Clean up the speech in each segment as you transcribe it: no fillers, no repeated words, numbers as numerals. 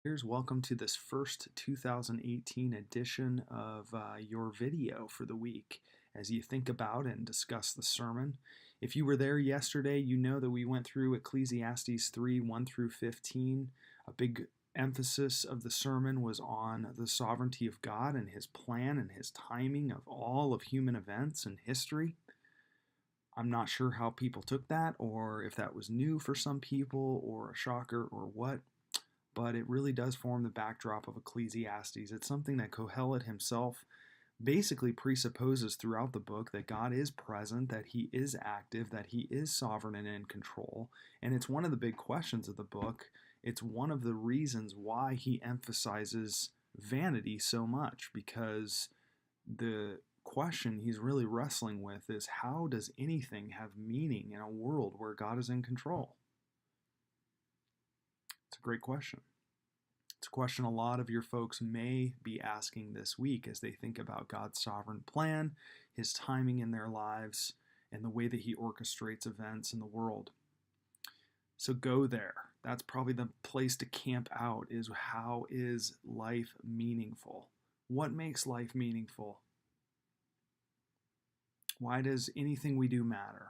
Welcome to this first 2018 edition of your video for the week as you think about and discuss the sermon. If you were there yesterday, you know that we went through Ecclesiastes 3 1 through 15. A big emphasis of the sermon was on the sovereignty of God and his plan and his timing of all of human events and history. I'm not sure how people took that, or if that was new for some people or a shocker or what. But it really does form the backdrop of Ecclesiastes. It's something that Kohelet himself basically presupposes throughout the book, that God is present, that he is active, that he is sovereign and in control. And it's one of the big questions of the book. It's one of the reasons why he emphasizes vanity so much, because the question he's really wrestling with is, how does anything have meaning in a world where God is in control? It's a great question. It's a question a lot of your folks may be asking this week as they think about God's sovereign plan, his timing in their lives, and the way that he orchestrates events in the world. So go there. That's probably the place to camp out, is how is life meaningful? What makes life meaningful? Why does anything we do matter?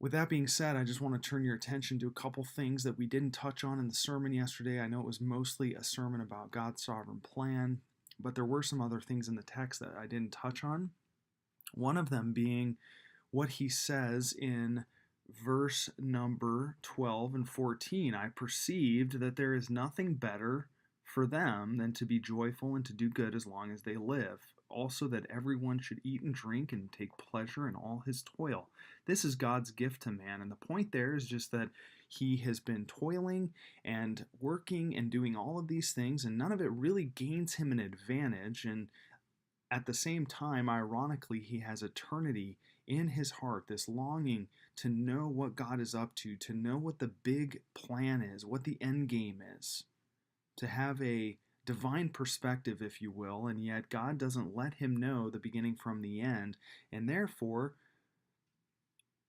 With that being said, I just want to turn your attention to a couple things that we didn't touch on in the sermon yesterday. I know it was mostly a sermon about God's sovereign plan, but there were some other things in the text that I didn't touch on. One of them being what he says in verse number 12 and 14. I perceived that there is nothing better for them than to be joyful and to do good as long as they live. Also, that everyone should eat and drink and take pleasure in all his toil. This is God's gift to man. And the point there is just that he has been toiling and working and doing all of these things, and none of it really gains him an advantage. And at the same time, ironically, he has eternity in his heart, this longing to know what God is up to know what the big plan is, what the end game is, to have a divine perspective, if you will, and yet God doesn't let him know the beginning from the end. And therefore,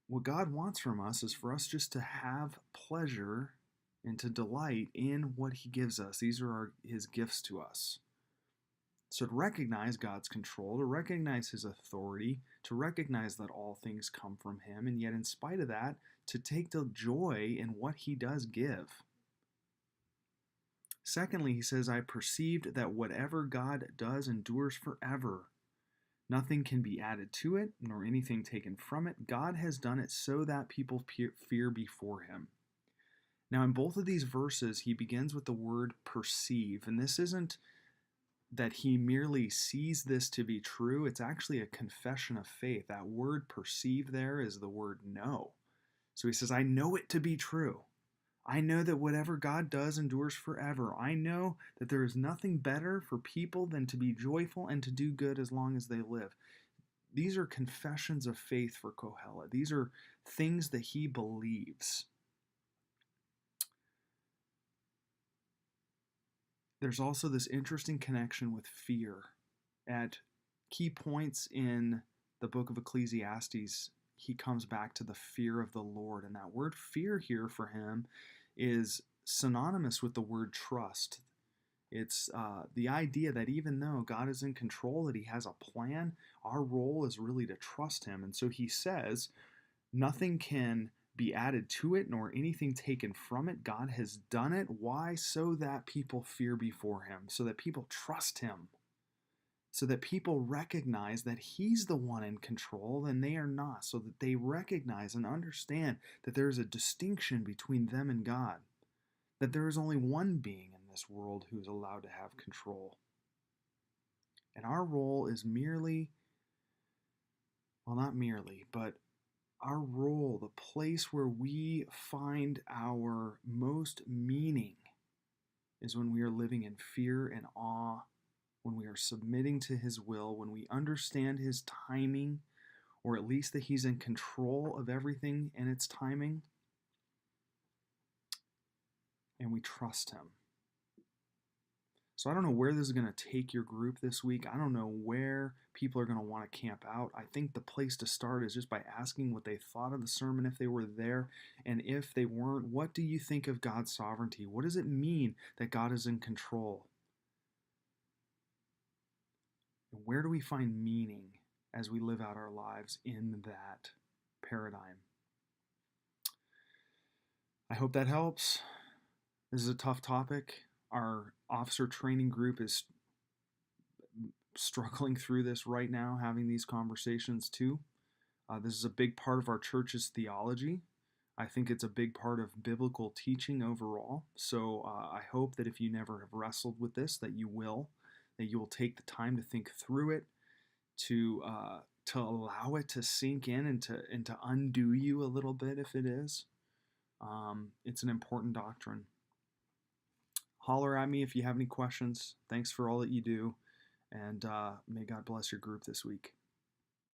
what God wants from us is for us just to have pleasure and to delight in what he gives us. These are his gifts to us. So to recognize God's control, to recognize his authority, to recognize that all things come from him, and yet in spite of that, to take the joy in what he does give. Secondly, he says, I perceived that whatever God does endures forever. Nothing can be added to it, nor anything taken from it. God has done it so that people fear before him. Now, in both of these verses, he begins with the word perceive. And this isn't that he merely sees this to be true. It's actually a confession of faith. That word perceive there is the word know. So he says, I know it to be true. I know that whatever God does endures forever. I know that there is nothing better for people than to be joyful and to do good as long as they live. These are confessions of faith for Kohelet. These are things that he believes. There's also this interesting connection with fear. At key points in the book of Ecclesiastes, he comes back to the fear of the Lord. And that word fear here for him is synonymous with the word trust. It's the idea that even though God is in control, that he has a plan, our role is really to trust him. And so he says, nothing can be added to it, nor anything taken from it. God has done it. Why? So that people fear before him, so that people trust him, so that people recognize that he's the one in control and they are not, so that they recognize and understand that there is a distinction between them and God, that there is only one being in this world who is allowed to have control. And our role is merely, well, not merely, but our role, the place where we find our most meaning, is when we are living in fear and awe, when we are submitting to his will, when we understand his timing, or at least that he's in control of everything and its timing, and we trust him. So I don't know where this is going to take your group this week. I don't know where people are going to want to camp out. I think the place to start is just by asking what they thought of the sermon if they were there. And if they weren't, what do you think of God's sovereignty? What does it mean that God is in control? And where do we find meaning as we live out our lives in that paradigm? I hope that helps. This is a tough topic. Our officer training group is struggling through this right now, having these conversations too. This is a big part of our church's theology. I think it's a big part of biblical teaching overall. So I hope that if you never have wrestled with this, that you will take the time to think through it, to allow it to sink in and to undo you a little bit if it is. It's an important doctrine. Holler at me if you have any questions. Thanks for all that you do, and may God bless your group this week.